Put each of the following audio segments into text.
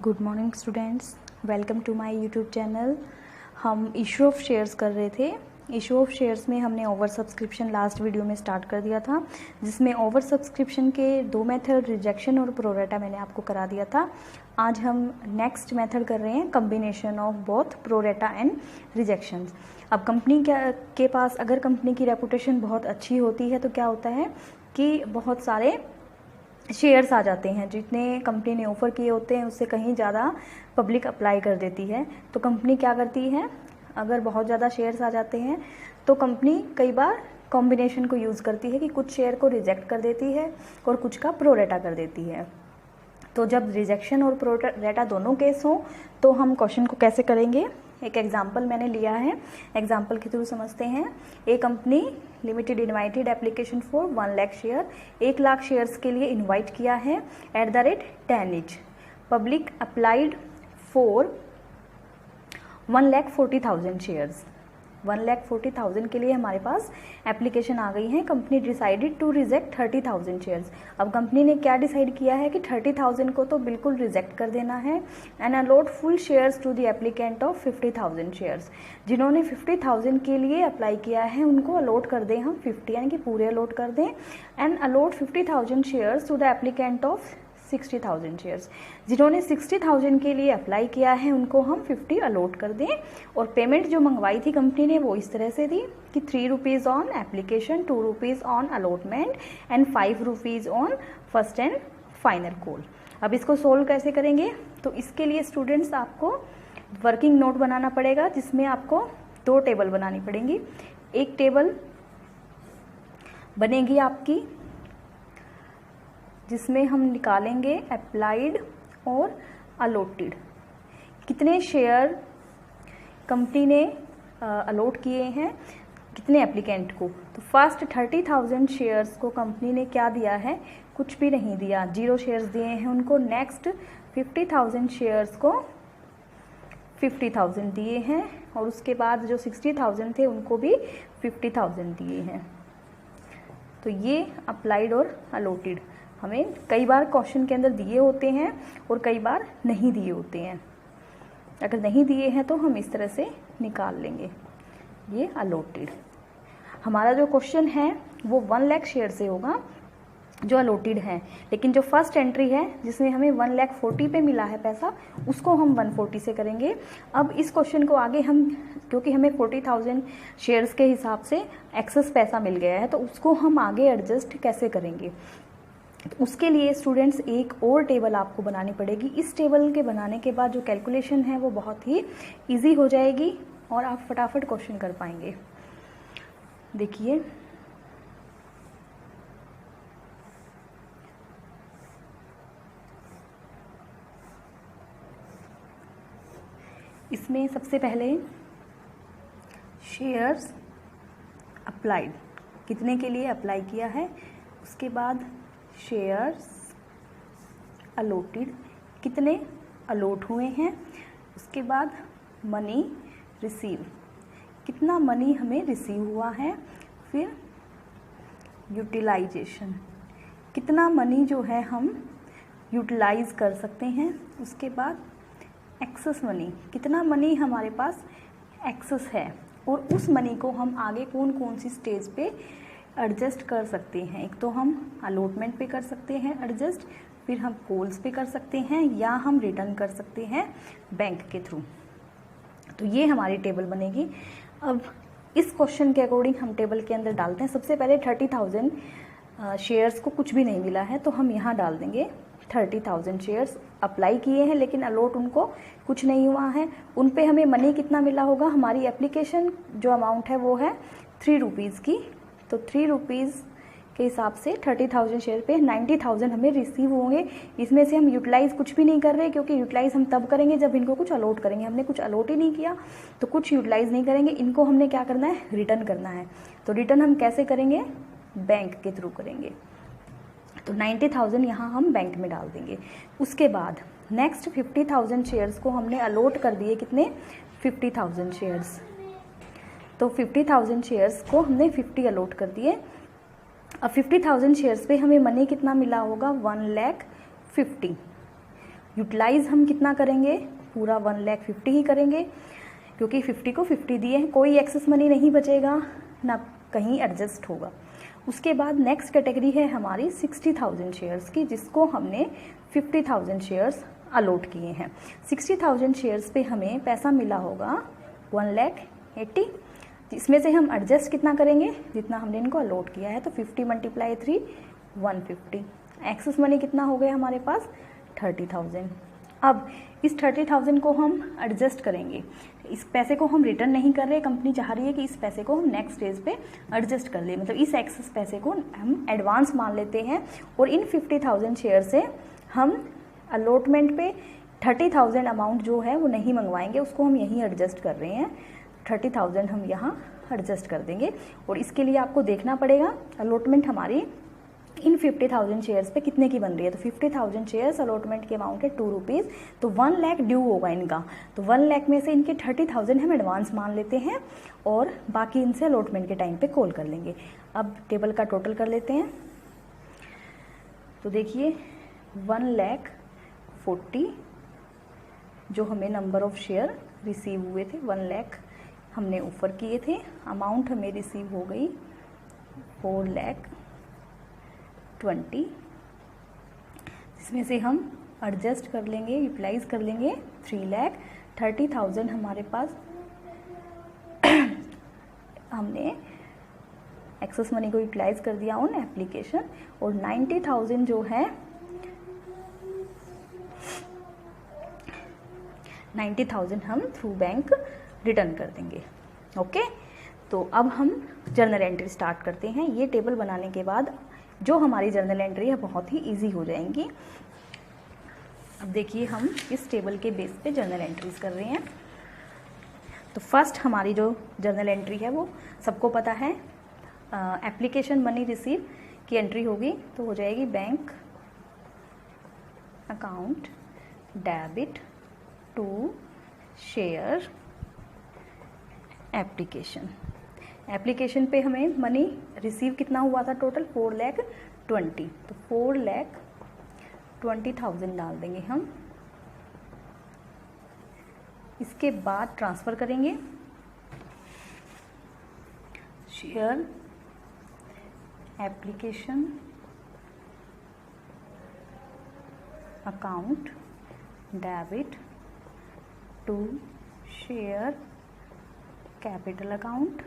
Good morning students, welcome to my YouTube channel. हम issue of shares कर रहे थे। इशू ऑफ शेयर्स में हमने ओवर सब्सक्रिप्शन लास्ट वीडियो में स्टार्ट कर दिया था, जिसमें ओवर सब्सक्रिप्शन के दो मेथड रिजेक्शन और प्रोरेटा मैंने आपको करा दिया था। आज हम नेक्स्ट मेथड कर रहे हैं, combination of both pro rata and rejection. अब कंपनी के पास अगर कंपनी की रेपुटेशन बहुत अच्छी होती है तो क्या होता है कि बहुत सारे शेयर्स आ जाते हैं। जितने कंपनी ने ऑफ़र किए होते हैं उससे कहीं ज़्यादा पब्लिक अप्लाई कर देती है। तो कंपनी क्या करती है, अगर बहुत ज़्यादा शेयर्स आ जाते हैं तो कंपनी कई बार कॉम्बिनेशन को यूज़ करती है कि कुछ शेयर को रिजेक्ट कर देती है और कुछ का प्रोरेटा कर देती है। तो जब रिजेक्शन और प्रोरेटा दोनों केस हो तो हम क्वेश्चन को कैसे करेंगे, एक एग्जाम्पल मैंने लिया है, एग्जाम्पल के थ्रू समझते हैं। A company limited invited application for 1 lakh share, 1 lakh shares के लिए इनवाइट किया है at the rate 10 each. Public applied for 1,40,000 shares. 1,40,000 के लिए हमारे पास एप्लीकेशन आ गई है। Company decided to reject 30,000 shares. अब कंपनी ने क्या डिसाइड किया है कि 30,000 को तो बिल्कुल रिजेक्ट कर देना है and allot full shares to the applicant of 50,000 shares. जिन्होंने 50,000 के लिए अप्लाई किया है उनको अलॉट कर दें हम 50, यानी कि पूरे अलॉट कर दें and allot 50,000 shares to the applicant of 60,000 shares. जिन्होंने 60,000 के लिए अप्लाई किया है उनको हम 50 अलॉट कर दें। और पेमेंट जो मंगवाई थी कंपनी ने वो इस तरह से दी कि 3 rupees on application, 2 rupees on allotment and 5 rupees on first and final call. अब इसको सोल्व कैसे करेंगे, तो इसके लिए स्टूडेंट्स आपको वर्किंग नोट बनाना पड़ेगा, जिसमें आपको 2 टेबल बनानी पड़ेंगी। एक टेबल बनेगी आपकी जिसमें हम निकालेंगे अप्लाइड और अलॉटेड, कितने शेयर कंपनी ने अलॉट किए हैं कितने एप्लीकेंट को। तो फर्स्ट 30,000 शेयर्स को कंपनी ने क्या दिया है, कुछ भी नहीं दिया, 0 शेयर्स दिए हैं उनको। नेक्स्ट 50,000 शेयर्स को 50,000 दिए हैं और उसके बाद जो 60,000 थे उनको भी 50,000 दिए हैं। तो ये अप्लाइड और अलॉटेड हमें कई बार क्वेश्चन के अंदर दिए होते हैं और कई बार नहीं दिए होते हैं। अगर नहीं दिए हैं तो हम इस तरह से निकाल लेंगे। ये अलॉटेड हमारा जो क्वेश्चन है वो 1 लाख शेयर से होगा जो अलॉटेड है, लेकिन जो फर्स्ट एंट्री है जिसमें हमें 1,40,000 पे मिला है पैसा, उसको हम 140 से करेंगे। अब इस क्वेश्चन को आगे हम, क्योंकि हमें 40,000 शेयर्स के हिसाब से एक्सेस पैसा मिल गया है, तो उसको हम आगे एडजस्ट कैसे करेंगे, तो उसके लिए स्टूडेंट्स एक और टेबल आपको बनानी पड़ेगी। इस टेबल के बनाने के बाद जो कैलकुलेशन है वो बहुत ही इजी हो जाएगी और आप फटाफट क्वेश्चन कर पाएंगे। देखिए, इसमें सबसे पहले शेयर्स अप्लाइड कितने के लिए अप्लाई किया है, उसके बाद शेयर्स अलॉटेड कितने अलॉट हुए हैं, उसके बाद मनी रिसीव कितना मनी हमें रिसीव हुआ है, फिर यूटिलाइजेशन कितना मनी जो है हम यूटिलाइज कर सकते हैं, उसके बाद एक्सेस मनी कितना मनी हमारे पास एक्सेस है और उस मनी को हम आगे कौन कौन सी स्टेज पे एडजस्ट कर सकते हैं। एक तो हम अलॉटमेंट पे कर सकते हैं एडजस्ट, फिर हम कॉल्स पे कर सकते हैं या हम रिटर्न कर सकते हैं बैंक के थ्रू। तो ये हमारी टेबल बनेगी। अब इस क्वेश्चन के अकॉर्डिंग हम टेबल के अंदर डालते हैं। सबसे पहले 30,000 शेयर्स को कुछ भी नहीं मिला है तो हम यहाँ डाल देंगे 30,000 शेयर्स अप्लाई किए हैं लेकिन अलॉट उनको कुछ नहीं हुआ है। उन पे हमें मनी कितना मिला होगा, हमारी एप्लीकेशन जो अमाउंट है वो है 3 रुपीज़ की, तो 3 रुपीज़ के हिसाब से 30,000 शेयर पे 90,000 हमें रिसीव होंगे। इसमें से हम यूटिलाइज कुछ भी नहीं कर रहे, क्योंकि यूटिलाइज हम तब करेंगे जब इनको कुछ अलॉट करेंगे। हमने कुछ अलॉट ही नहीं किया तो कुछ यूटिलाइज नहीं करेंगे। इनको हमने क्या करना है, रिटर्न करना है। तो रिटर्न हम कैसे करेंगे, बैंक के थ्रू करेंगे। तो 90,000 यहाँ हम बैंक में डाल देंगे। उसके बाद नेक्स्ट 50,000 शेयर्स को हमने अलॉट कर दिए, कितने, 50,000 शेयर्स। तो 50,000 शेयर्स को हमने 50 अलॉट कर दिए। अब 50,000 शेयर्स पे हमें मनी कितना मिला होगा, 1,50,000। यूटिलाइज हम कितना करेंगे, पूरा 1,50,000 ही करेंगे, क्योंकि 50 को 50 दिए हैं, कोई एक्सेस मनी नहीं बचेगा, ना कहीं एडजस्ट होगा। उसके बाद नेक्स्ट कैटेगरी है हमारी 60,000 शेयर्स की, जिसको हमने 50,000 शेयर्स अलॉट किए हैं। 60,000 शेयर्स पे हमें पैसा मिला होगा 1,80,000, इसमें से हम एडजस्ट कितना करेंगे, जितना हमने इनको अलॉट किया है, तो 50 × 3 150। एक्सेस मनी कितना हो गया हमारे पास 30,000। अब इस 30,000 को हम एडजस्ट करेंगे, इस पैसे को हम रिटर्न नहीं कर रहे, कंपनी चाह रही है कि इस पैसे को हम नेक्स्ट स्टेज पे एडजस्ट कर ले, मतलब इस एक्सेस पैसे को हम एडवांस मान लेते हैं और इन 50,000 शेयर से हम अलॉटमेंट पे 30,000 अमाउंट जो है वो नहीं मंगवाएंगे, उसको हम यहीं एडजस्ट कर रहे हैं, 30,000 हम यहाँ एडजस्ट कर देंगे। और इसके लिए आपको देखना पड़ेगा अलॉटमेंट हमारी इन 50,000 शेयर्स पे कितने की बन रही है। तो 50,000 शेयर्स अलॉटमेंट की अमाउंट है 2 रुपीज़, तो 1 लाख ड्यू होगा इनका, तो 1 लाख में से इनके 30,000 हम एडवांस मान लेते हैं और बाकी इनसे अलॉटमेंट के टाइम पे कॉल कर लेंगे। अब टेबल का टोटल कर लेते हैं, तो देखिए 1,40,000 जो हमें नंबर ऑफ शेयर रिसीव हुए थे, 1 लाख हमने ऑफर किए थे, अमाउंट हमें रिसीव हो गई 4,20,000, इसमें से हम एडजस्ट कर लेंगे, यूटिलाइज कर लेंगे 3,30,000 हमारे पास हमने एक्सेस मनी को यूटिलाइज कर दिया ऑन एप्लीकेशन, और 90,000 जो है 90,000 हम थ्रू बैंक रिटर्न कर देंगे। ओके, तो अब हम जर्नल एंट्री स्टार्ट करते हैं। ये टेबल बनाने के बाद जो हमारी जर्नल एंट्री है बहुत ही इजी हो जाएंगी। अब देखिए हम इस टेबल के बेस पे जर्नल एंट्रीज कर रहे हैं। तो फर्स्ट हमारी जो जर्नल एंट्री है वो सबको पता है, एप्लीकेशन मनी रिसीव की एंट्री होगी, तो हो जाएगी bank account debit to share application पे हमें मनी रिसीव कितना हुआ था टोटल 4,20,000, तो 4,20,000 डाल देंगे हम। इसके बाद ट्रांसफ़र करेंगे share application account debit to share capital account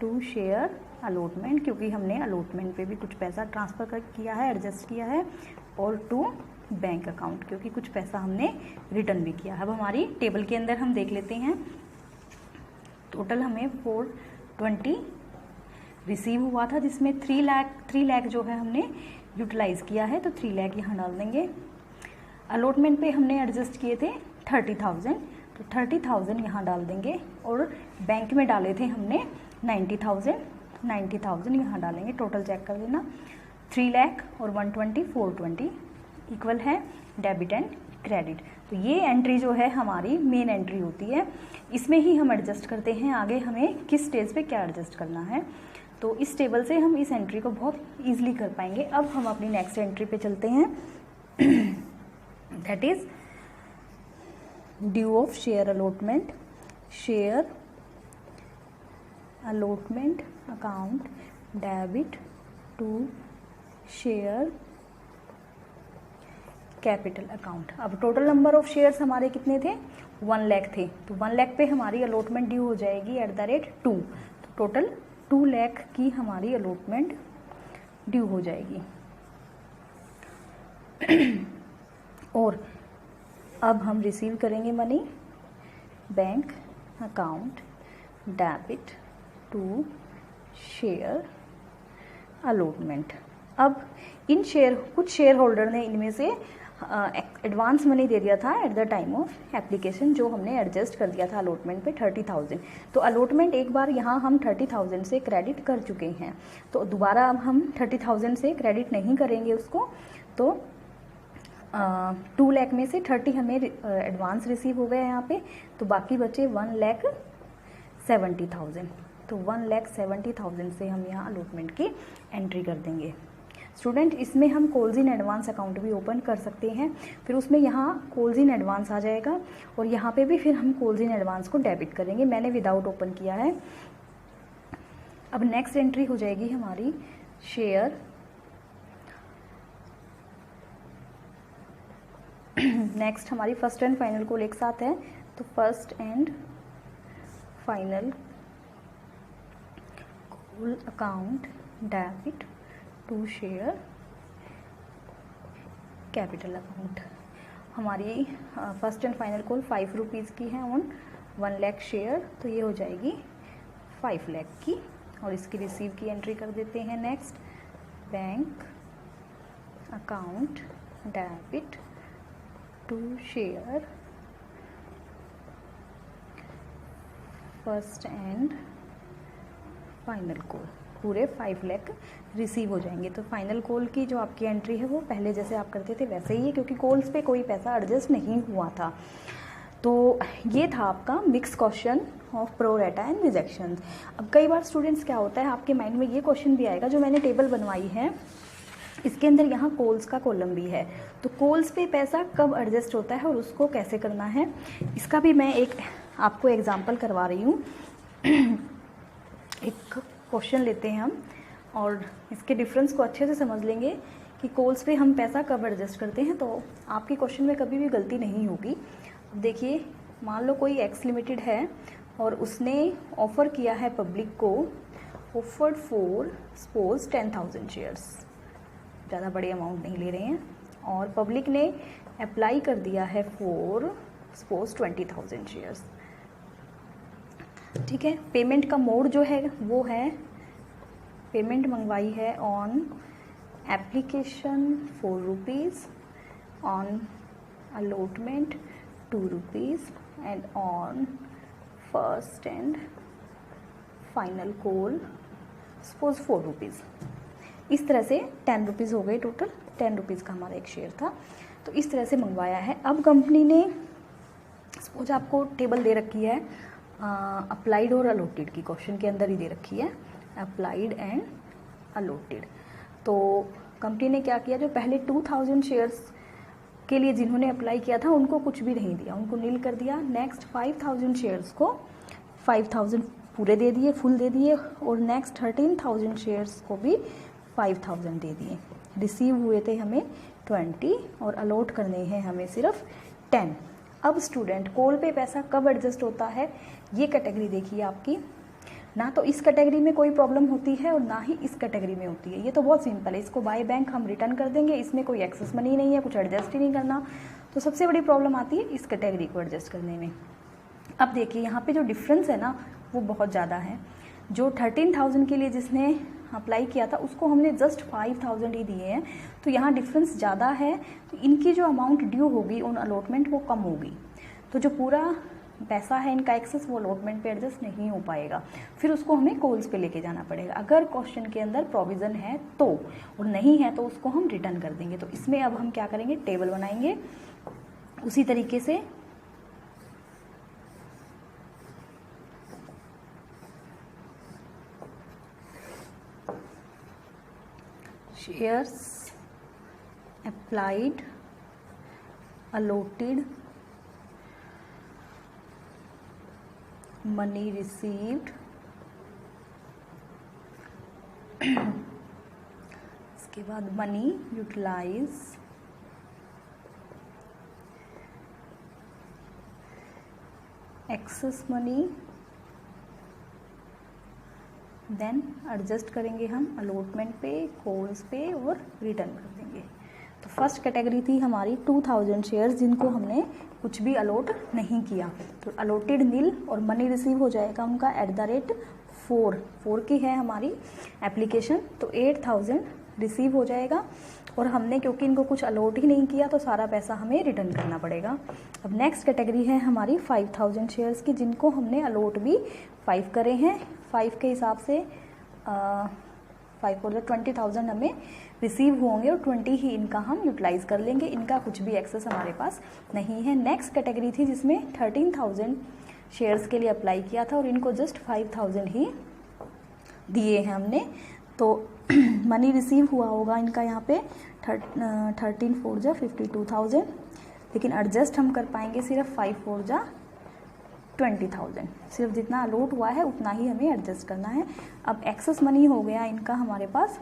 to share allotment, क्योंकि हमने अलॉटमेंट पे भी कुछ पैसा ट्रांसफ़र किया है, एडजस्ट किया है, और टू बैंक अकाउंट, क्योंकि कुछ पैसा हमने रिटर्न भी किया है। अब हमारी टेबल के अंदर हम देख लेते हैं, टोटल हमें 420 रिसीव हुआ था, जिसमें 3 लाख जो है हमने यूटिलाइज किया है, तो 3 लाख यहाँ डाल देंगे। अलॉटमेंट पे हमने एडजस्ट किए थे 30,000, तो 30,000 यहाँ डाल देंगे, और बैंक में डाले थे हमने 90,000 यहाँ डालेंगे। टोटल चेक कर लेना, 3 लाख और 120 420 इक्वल है डेबिट एंड क्रेडिट। तो ये एंट्री जो है हमारी मेन एंट्री होती है, इसमें ही हम एडजस्ट करते हैं आगे हमें किस स्टेज पे क्या एडजस्ट करना है। तो इस टेबल से हम इस एंट्री को बहुत ईजिली कर पाएंगे। अब हम अपनी नेक्स्ट एंट्री पे चलते हैं, that is due of share allotment account debit to share capital account. अब टोटल नंबर ऑफ शेयर्स हमारे कितने थे, 1 लाख थे, तो 1 लाख पे हमारी अलॉटमेंट ड्यू हो जाएगी @2, तो टोटल 2 लाख की हमारी अलॉटमेंट ड्यू हो जाएगी। और अब हम रिसीव करेंगे money bank account debit to share allotment. अब इन कुछ शेयर होल्डर ने इनमें से एडवांस मनी दे दिया था at the time of application, जो हमने एडजस्ट कर दिया था अलॉटमेंट पे 30,000। तो अलॉटमेंट एक बार यहाँ हम 30,000 से क्रेडिट कर चुके हैं, तो दोबारा अब हम 30,000 से क्रेडिट नहीं करेंगे उसको। तो 2 लाख में से 30 हमें एडवांस रिसीव हो गया यहाँ पे, तो बाकी बचे 1,70,000। तो 1,70,000 से हम यहाँ अलॉटमेंट की एंट्री कर देंगे। स्टूडेंट इसमें हम कॉल्स इन एडवांस अकाउंट भी ओपन कर सकते हैं, फिर उसमें यहाँ कॉल्स इन एडवांस आ जाएगा और यहाँ पे भी फिर हम कॉल्स इन एडवांस को डेबिट करेंगे। मैंने विदाउट ओपन किया है। अब नेक्स्ट एंट्री हो जाएगी हमारी शेयर। नेक्स्ट हमारी फर्स्ट एंड फाइनल कॉल एक साथ है, तो first and final call account debit to share capital account. हमारी first and final call 5 rupees की है ऑन 1 लाख शेयर, तो ये हो जाएगी 5 लाख की, और इसकी रिसीव की एंट्री कर देते हैं। Next bank account debit to share first and final call, पूरे 5 लाख रिसीव हो जाएंगे। तो फाइनल कॉल की जो आपकी एंट्री है वो पहले जैसे आप करते थे वैसे ही है, क्योंकि कॉल्स पे कोई पैसा एडजस्ट नहीं हुआ था। तो ये था आपका मिक्स क्वेश्चन ऑफ प्रो रेटा एंड रिजेक्शन। अब कई बार स्टूडेंट्स क्या होता है, आपके माइंड में ये क्वेश्चन भी आएगा, जो मैंने टेबल बनवाई है इसके अंदर यहाँ कॉल्स का कॉलम भी है, तो कॉल्स पे पैसा कब एडजस्ट होता है और उसको कैसे करना है, इसका भी मैं एक आपको एग्जांपल करवा रही हूँ। एक क्वेश्चन लेते हैं हम और इसके डिफरेंस को अच्छे से समझ लेंगे कि कॉल्स पे हम पैसा कब एडजस्ट करते हैं, तो आपके क्वेश्चन में कभी भी गलती नहीं होगी। अब देखिए, मान लो कोई एक्स लिमिटेड है और उसने ऑफ़र किया है पब्लिक को, ऑफर्ड फॉर सपोज 10,000 शेयर्स, ज़्यादा बड़े अमाउंट नहीं ले रहे हैं, और पब्लिक ने अप्लाई कर दिया है फॉर सपोज 20,000 शेयर्स। ठीक है, पेमेंट का मोड जो है वो है, पेमेंट मंगवाई है on application 4 rupees, on allotment 2 rupees and on first and final call suppose 4 rupees. इस तरह से 10 रुपीज़ हो गए, टोटल 10 रुपीज़ का हमारा एक शेयर था। तो इस तरह से मंगवाया है। अब कंपनी ने सपोज आपको टेबल दे रखी है अप्लाइड और अलॉटेड की, क्वेश्चन के अंदर ही दे रखी है अप्लाइड एंड अलॉटेड। तो कंपनी ने क्या किया, जो पहले 2000 शेयर्स के लिए जिन्होंने अप्लाई किया था उनको कुछ भी नहीं दिया, उनको नील कर दिया। नेक्स्ट 5000 शेयर्स को 5000 पूरे दे दिए, फुल दे दिए, और नेक्स्ट 13,000 शेयर्स को भी 5000 दे दिए। रिसीव हुए थे हमें 20 और अलॉट करने हैं हमें सिर्फ 10। अब स्टूडेंट कॉल पे पैसा कब एडजस्ट होता है, ये कैटेगरी देखिए आपकी, ना तो इस कैटेगरी में कोई प्रॉब्लम होती है और ना ही इस कैटेगरी में होती है। ये तो बहुत सिंपल है, इसको बाय बैंक हम रिटर्न कर देंगे, इसमें कोई एक्सेस मनी नहीं है, कुछ एडजस्ट ही नहीं करना। तो सबसे बड़ी प्रॉब्लम आती है इस कैटेगरी को एडजस्ट करने में। अब देखिए यहाँ पे जो डिफरेंस है ना वो बहुत ज़्यादा है। जो 13,000 के लिए जिसने अप्लाई किया था उसको हमने जस्ट 5,000 ही दिए हैं, तो यहाँ डिफरेंस ज़्यादा है, तो इनकी जो अमाउंट ड्यू होगी ऑन अलॉटमेंट वो कम होगी। तो जो पूरा पैसा है इनका एक्सेस वो अलॉटमेंट पे एडजस्ट नहीं हो पाएगा, फिर उसको हमें कॉल्स पे लेके जाना पड़ेगा। अगर क्वेश्चन के अंदर प्रोविज़न है तो, और नहीं है तो उसको हम रिटर्न कर देंगे। तो इसमें अब हम क्या करेंगे, टेबल बनाएंगे उसी तरीके से। Shares applied, allotted, money received, इसके बाद money utilise, excess money, then adjust करेंगे हम अलॉटमेंट पे, कॉल्स पे और रिटर्न कर देंगे। तो फर्स्ट कैटेगरी थी हमारी 2000 शेयर्स जिनको हमने कुछ भी अलॉट नहीं किया, तो अलॉटेड नील और मनी रिसीव हो जाएगा उनका @4 की है हमारी एप्लीकेशन, तो 8000 रिसीव हो जाएगा। और हमने क्योंकि इनको कुछ अलॉट ही नहीं किया तो सारा पैसा हमें रिटर्न करना पड़ेगा। अब नेक्स्ट कैटेगरी है हमारी 5000 शेयर्स की जिनको हमने अलॉट भी 5 करे हैं, 5 के हिसाब से 5 और 20,000 हमें रिसीव होंगे और 20 ही इनका हम यूटिलाइज कर लेंगे, इनका कुछ भी एक्सेस हमारे पास नहीं है। नेक्स्ट कैटेगरी थी जिसमें 13,000 शेयर्स के लिए अप्लाई किया था और इनको जस्ट 5,000 ही दिए हैं हमने, तो मनी रिसीव हुआ होगा इनका यहाँ पे 13 4 जा 52,000, लेकिन एडजस्ट हम कर पाएंगे सिर्फ 5 4 जा 20,000। सिर्फ जितना अलॉट हुआ है उतना ही हमें एडजस्ट करना है। अब एक्सेस मनी हो गया इनका हमारे पास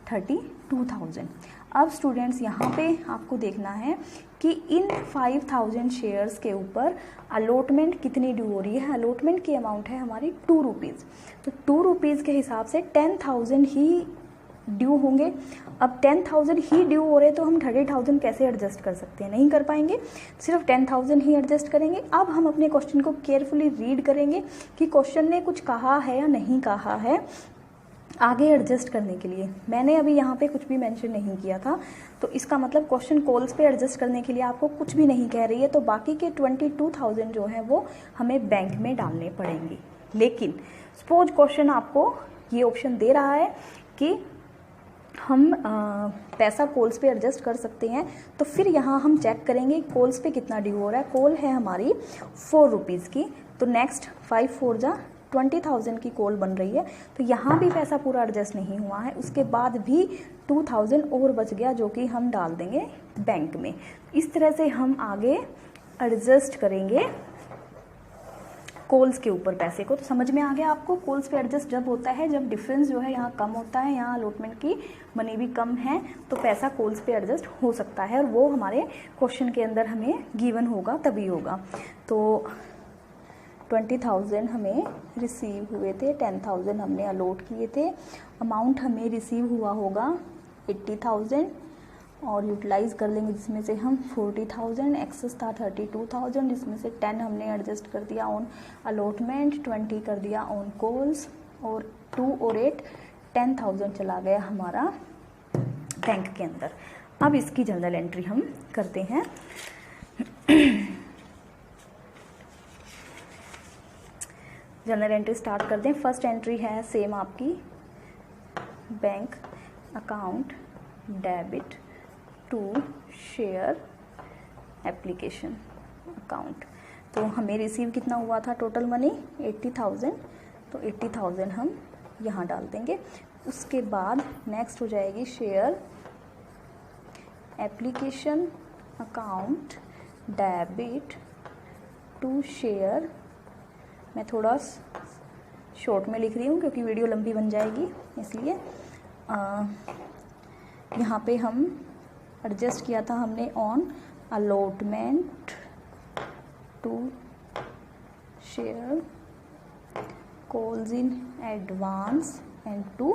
32,000। अब स्टूडेंट्स यहाँ पे आपको देखना है कि इन 5,000 शेयर्स के ऊपर अलॉटमेंट कितनी ड्यू हो रही है। अलॉटमेंट की अमाउंट है हमारी 2 रुपीज़, तो 2 रुपीज़ के हिसाब से 10,000 ही ड्यू होंगे। अब 10,000 ही ड्यू हो रहे तो हम 30,000 कैसे एडजस्ट कर सकते हैं, नहीं कर पाएंगे, सिर्फ 10,000 ही एडजस्ट करेंगे। अब हम अपने क्वेश्चन को केयरफुली रीड करेंगे कि क्वेश्चन ने कुछ कहा है या नहीं कहा है आगे एडजस्ट करने के लिए। मैंने अभी यहाँ पे कुछ भी मेंशन नहीं किया था, तो इसका मतलब क्वेश्चन कॉल्स पे एडजस्ट करने के लिए आपको कुछ भी नहीं कह रही है, तो बाकी के 22,000 जो है वो हमें बैंक में डालने पड़ेंगे। लेकिन सपोज क्वेश्चन आपको ये ऑप्शन दे रहा है कि हम पैसा कॉल्स पे एडजस्ट कर सकते हैं, तो फिर यहाँ हम चेक करेंगे कॉल्स पे कितना ड्यू हो रहा है। कॉल है हमारी 4 रुपीज़ की, तो नेक्स्ट 5 4 जा 20,000 की कॉल बन रही है, तो यहाँ भी पैसा पूरा एडजस्ट नहीं हुआ है। उसके बाद भी 2,000 और बच गया जो कि हम डाल देंगे बैंक में। इस तरह से हम आगे एडजस्ट करेंगे कॉल्स के ऊपर पैसे को। तो समझ में आ गया आपको, कॉल्स पे एडजस्ट जब होता है जब डिफरेंस जो है यहाँ कम होता है, यहाँ अलॉटमेंट की मनी भी कम है, तो पैसा कॉल्स पे एडजस्ट हो सकता है, और वो हमारे क्वेश्चन के अंदर हमें गिवन होगा तभी होगा। तो 20,000 हमें रिसीव हुए थे, 10,000 हमने अलॉट किए थे, अमाउंट हमें रिसीव हुआ होगा 80,000 और यूटिलाइज़ कर लेंगे जिसमें से हम 40,000, एक्सेस था 32,000 जिसमें से 10 हमने एडजस्ट कर दिया ऑन अलॉटमेंट, 20 कर दिया ऑन कॉल्स, और 2 और 8 10,000 चला गया हमारा बैंक के अंदर। अब इसकी जनरल एंट्री हम करते हैं। जनरल एंट्री स्टार्ट कर दें। फर्स्ट एंट्री है सेम आपकी, bank account debit to share application account. तो हमें रिसीव कितना हुआ था टोटल मनी 80,000, तो 80,000 हम यहाँ डाल देंगे। उसके बाद नेक्स्ट हो जाएगी share application account debit to share. मैं थोड़ा शॉर्ट में लिख रही हूँ क्योंकि वीडियो लंबी बन जाएगी, इसलिए यहाँ पे हम एडजस्ट किया था हमने on allotment to share calls in advance and to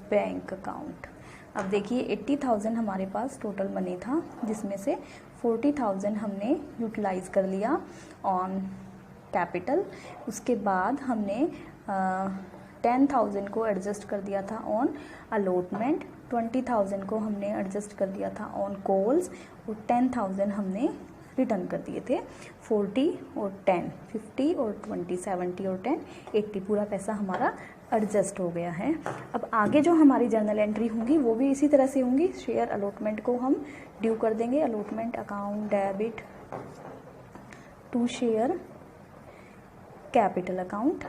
bank account. अब देखिए 80,000 हमारे पास टोटल मनी था जिसमें से 40,000 हमने यूटिलाइज कर लिया ऑन कैपिटल। उसके बाद हमने 10,000 को एडजस्ट कर दिया था ऑन अलॉटमेंट, 20,000 को हमने एडजस्ट कर दिया था ऑन कॉल्स, और 10,000 हमने रिटर्न कर दिए थे। 40 और 10 50 और 20 70 और 10 80 पूरा पैसा हमारा एडजस्ट हो गया है। अब आगे जो हमारी जर्नल एंट्री होंगी वो भी इसी तरह से होंगी। शेयर अलॉटमेंट को हम ड्यू कर देंगे, allotment account debit to share capital account.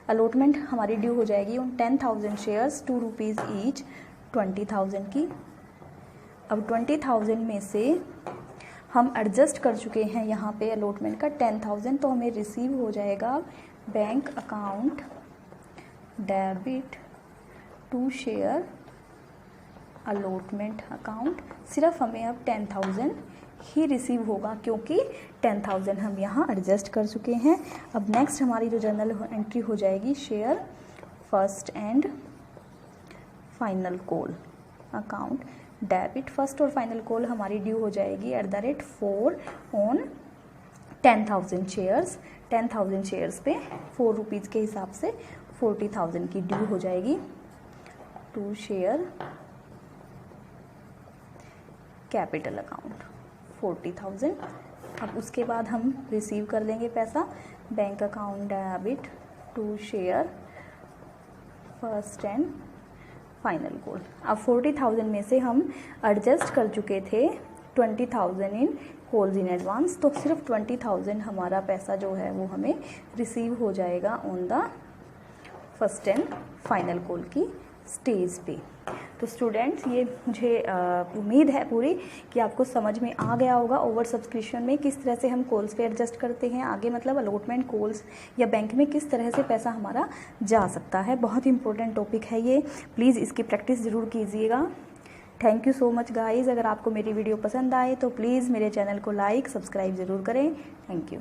Allotment हमारी ड्यू हो जाएगी उन 10,000 शेयर्स 2 रुपीज़ ईच 20,000 की। अब 20,000 में से हम एडजस्ट कर चुके हैं यहाँ पे अलॉटमेंट का 10,000, तो हमें रिसीव हो जाएगा bank account debit to share allotment account. सिर्फ हमें अब 10,000 ही रिसीव होगा क्योंकि 10,000 हम यहाँ एडजस्ट कर चुके हैं। अब नेक्स्ट हमारी जो जर्नल एंट्री हो जाएगी share first and final call account debit. First और फाइनल कॉल हमारी ड्यू हो जाएगी @4 ऑन 10,000 शेयर्स। 10,000 शेयर्स पे 4 रुपीज़ के हिसाब से 40,000 की ड्यू हो जाएगी टू शेयर कैपिटल अकाउंट 40,000। अब उसके बाद हम रिसीव कर लेंगे पैसा bank account debit to share first and final call. अब 40,000 में से हम एडजस्ट कर चुके थे 20,000 इन कॉल्स इन एडवांस, तो सिर्फ 20,000 हमारा पैसा जो है वो हमें रिसीव हो जाएगा on the first and final call की स्टेज पे। तो स्टूडेंट्स, ये मुझे उम्मीद है पूरी कि आपको समझ में आ गया होगा ओवर सब्सक्रिप्शन में किस तरह से हम कॉल्स पे एडजस्ट करते हैं आगे, मतलब अलॉटमेंट कॉल्स या बैंक में किस तरह से पैसा हमारा जा सकता है। बहुत इंपॉर्टेंट टॉपिक है ये, प्लीज़ इसकी प्रैक्टिस ज़रूर कीजिएगा। Thank you so much guys. अगर आपको मेरी वीडियो पसंद आए तो प्लीज़ मेरे चैनल को लाइक सब्सक्राइब ज़रूर करें। Thank you.